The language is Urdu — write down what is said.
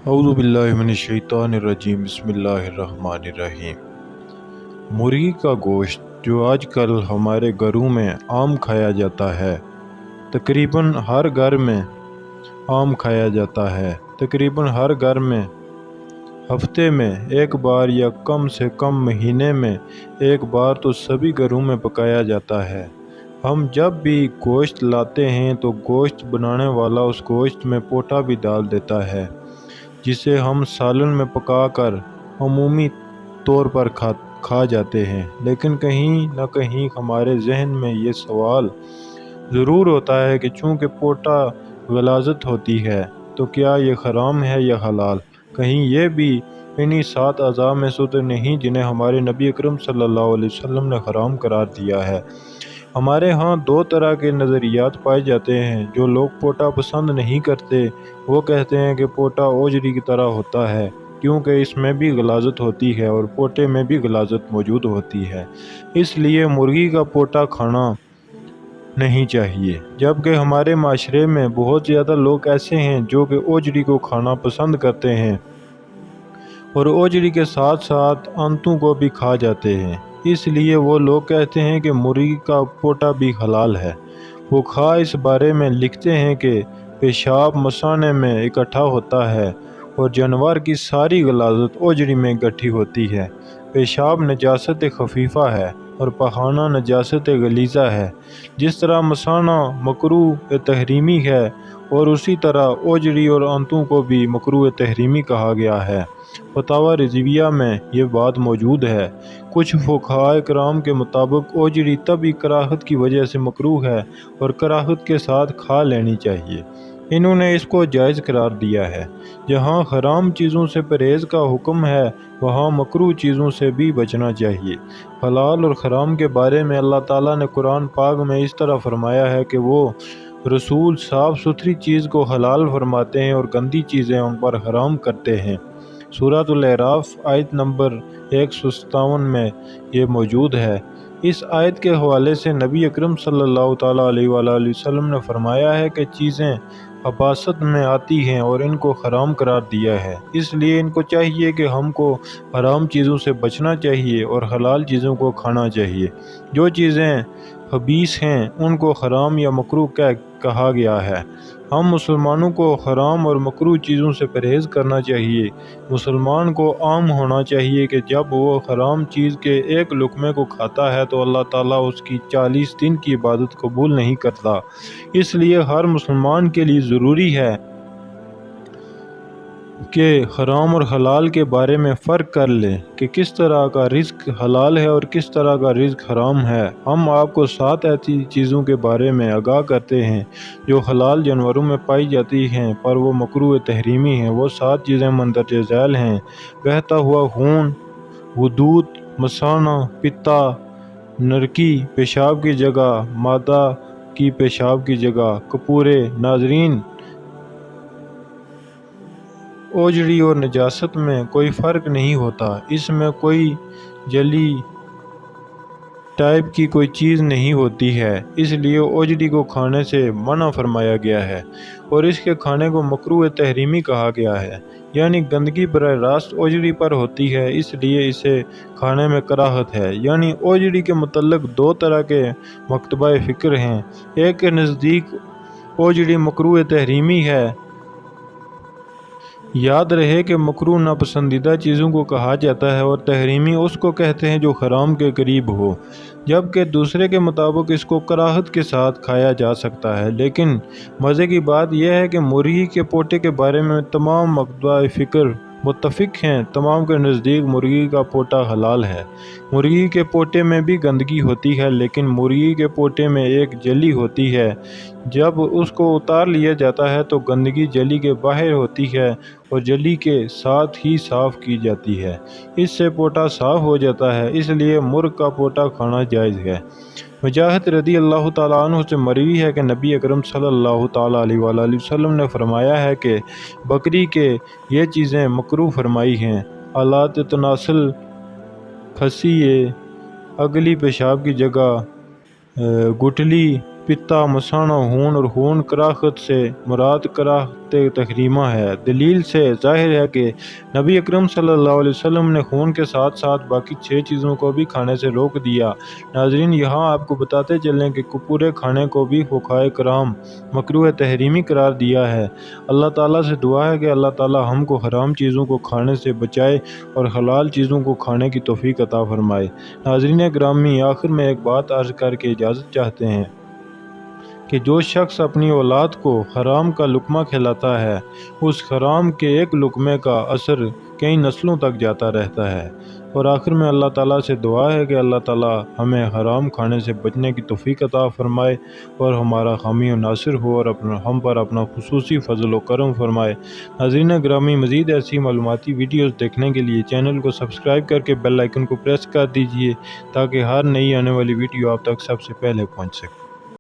اعوذ باللہ من الشیطان الرجیم بسم اللہ الرحمن الرحیم۔ مرغی کا گوشت جو آج کل ہمارے گھروں میں عام کھایا جاتا ہے، تقریباً ہر گھر میں عام کھایا جاتا ہے۔ تقریباً ہر گھر میں ہفتے میں ایک بار یا کم سے کم مہینے میں ایک بار تو سبھی گھروں میں پکایا جاتا ہے۔ ہم جب بھی گوشت لاتے ہیں تو گوشت بنانے والا اس گوشت میں پوٹا بھی ڈال دیتا ہے، جسے ہم سالن میں پکا کر عمومی طور پر کھا جاتے ہیں۔ لیکن کہیں نہ کہیں ہمارے ذہن میں یہ سوال ضرور ہوتا ہے کہ چونکہ پوٹا غلاظت ہوتی ہے تو کیا یہ حرام ہے یا حلال؟ کہیں یہ بھی انہی 7 اعضاء میں سے تو نہیں جنہیں ہمارے نبی اکرم صلی اللہ علیہ وسلم نے حرام قرار دیا ہے؟ ہمارے ہاں 2 طرح کے نظریات پائے جاتے ہیں۔ جو لوگ پوٹا پسند نہیں کرتے وہ کہتے ہیں کہ پوٹا اوجری کی طرح ہوتا ہے، کیونکہ اس میں بھی غلاظت ہوتی ہے اور پوٹے میں بھی غلاظت موجود ہوتی ہے، اس لیے مرغی کا پوٹا کھانا نہیں چاہیے۔ جبکہ ہمارے معاشرے میں بہت زیادہ لوگ ایسے ہیں جو کہ اوجری کو کھانا پسند کرتے ہیں اور اوجری کے ساتھ ساتھ انتوں کو بھی کھا جاتے ہیں۔ اس لیے وہ لوگ کہتے ہیں کہ مرغی کا پوٹا بھی حلال ہے۔ فقہا اس بارے میں لکھتے ہیں کہ پیشاب مثانے میں اکٹھا ہوتا ہے اور جانور کی ساری غلاظت اوجری میں اکٹھی ہوتی ہے۔ پیشاب نجاست خفیفہ ہے اور پخانہ نجاست غلیظہ ہے۔ جس طرح مثانہ مکروہ تحریمی ہے اور اسی طرح اوجری اور انتوں کو بھی مکروہ تحریمی کہا گیا ہے۔ فتاوی رضویہ میں یہ بات موجود ہے۔ کچھ فقہاء کرام کے مطابق اوجری طبعی کراہت کی وجہ سے مکروہ ہے اور کراہت کے ساتھ کھا لینی چاہیے۔ انہوں نے اس کو جائز قرار دیا ہے۔ جہاں حرام چیزوں سے پرہیز کا حکم ہے وہاں مکروہ چیزوں سے بھی بچنا چاہیے۔ حلال اور حرام کے بارے میں اللہ تعالیٰ نے قرآن پاک میں اس طرح فرمایا ہے کہ وہ رسول صاف ستھری چیز کو حلال فرماتے ہیں اور گندی چیزیں ان پر حرام کرتے ہیں۔ سورۃ الاعراف آیت نمبر 157 میں یہ موجود ہے۔ اس آیت کے حوالے سے نبی اکرم صلی اللہ تعالیٰ علیہ وآلہ وسلم نے فرمایا ہے کہ چیزیں خباثت میں آتی ہیں اور ان کو حرام قرار دیا ہے، اس لیے ان کو چاہیے کہ ہم کو حرام چیزوں سے بچنا چاہیے اور حلال چیزوں کو کھانا چاہیے۔ جو چیزیں خبیث ہیں ان کو حرام یا مکروہ کہا گیا ہے۔ ہم مسلمانوں کو حرام اور مکروہ چیزوں سے پرہیز کرنا چاہیے۔ مسلمان کو عام ہونا چاہیے کہ جب وہ حرام چیز کے ایک لقمے کو کھاتا ہے تو اللہ تعالیٰ اس کی 40 دن کی عبادت قبول نہیں کرتا۔ اس لیے ہر مسلمان کے لیے ضروری ہے کہ حرام اور حلال کے بارے میں فرق کر لے کہ کس طرح کا رزق حلال ہے اور کس طرح کا رزق حرام ہے۔ ہم آپ کو 7 ایسی چیزوں کے بارے میں آگاہ کرتے ہیں جو حلال جانوروں میں پائی جاتی ہیں پر وہ مکروہ تحریمی ہیں۔ وہ 7 چیزیں مندرجہ ذیل ہیں: بہتا ہوا خون، ودود، مثانہ، پتا، نرکی پیشاب کی جگہ، مادہ کی پیشاب کی جگہ۔ کپورے ناظرین، اوجری اور نجاست میں کوئی فرق نہیں ہوتا۔ اس میں کوئی جلی ٹائپ کی کوئی چیز نہیں ہوتی ہے، اس لیے اوجری کو کھانے سے منع فرمایا گیا ہے اور اس کے کھانے کو مکروہ تحریمی کہا گیا ہے۔ یعنی گندگی براہ راست اوجری پر ہوتی ہے، اس لیے اسے کھانے میں کراہت ہے۔ یعنی اوجری کے متعلق 2 طرح کے مکتبہ فکر ہیں۔ ایک کے نزدیک اوجری مکروہ تحریمی ہے۔ یاد رہے کہ مکروہ ناپسندیدہ چیزوں کو کہا جاتا ہے اور تحریمی اس کو کہتے ہیں جو حرام کے قریب ہو، جبکہ دوسرے کے مطابق اس کو کراہت کے ساتھ کھایا جا سکتا ہے۔ لیکن مزے کی بات یہ ہے کہ مرغی کے پوٹے کے بارے میں تمام مکتبہ فکر متفق ہیں۔ تمام کے نزدیک مرغی کا پوٹا حلال ہے۔ مرغی کے پوٹے میں بھی گندگی ہوتی ہے، لیکن مرغی کے پوٹے میں ایک جلی ہوتی ہے۔ جب اس کو اتار لیا جاتا ہے تو گندگی جلی کے باہر ہوتی ہے اور جلی کے ساتھ ہی صاف کی جاتی ہے۔ اس سے پوٹا صاف ہو جاتا ہے، اس لیے مرغ کا پوٹا کھانا جائز ہے۔ مجاہد رضی اللہ تعالیٰ عنہ سے مروی ہے کہ نبی اکرم صلی اللہ تعالیٰ علیہ وآلہ وسلم نے فرمایا ہے کہ بکری کے یہ چیزیں مکروہ فرمائی ہیں: آلات تناسل، کھسی، اگلی پیشاب کی جگہ، گٹھلی، پتا مسانہ ہون اور ہون کراہت سے مراد کراہت تحریمہ ہے۔ دلیل سے ظاہر ہے کہ نبی اکرم صلی اللہ علیہ وسلم نے خون کے ساتھ ساتھ باقی 6 چیزوں کو بھی کھانے سے روک دیا۔ ناظرین، یہاں آپ کو بتاتے چلیں کہ پورے کھانے کو بھی فقہائے کرام مکروہ تحریمی قرار دیا ہے۔ اللہ تعالیٰ سے دعا ہے کہ اللہ تعالیٰ ہم کو حرام چیزوں کو کھانے سے بچائے اور حلال چیزوں کو کھانے کی توفیق عطا فرمائے۔ ناظرین گرامی، آخر میں ایک بات عرض کر کے اجازت چاہتے ہیں کہ جو شخص اپنی اولاد کو حرام کا لقمہ کھلاتا ہے، اس حرام کے ایک لقمے کا اثر کئی نسلوں تک جاتا رہتا ہے۔ اور آخر میں اللہ تعالیٰ سے دعا ہے کہ اللہ تعالیٰ ہمیں حرام کھانے سے بچنے کی توفیق عطا فرمائے اور ہمارا حامی و ناصر ہو اور ہم پر اپنا خصوصی فضل و کرم فرمائے۔ ناظرین گرامی، مزید ایسی معلوماتی ویڈیوز دیکھنے کے لیے چینل کو سبسکرائب کر کے بیل آئیکن کو پریس کر دیجیے تاکہ ہر نئی آنے والی ویڈیو آپ تک سب سے پہلے پہنچ سکے۔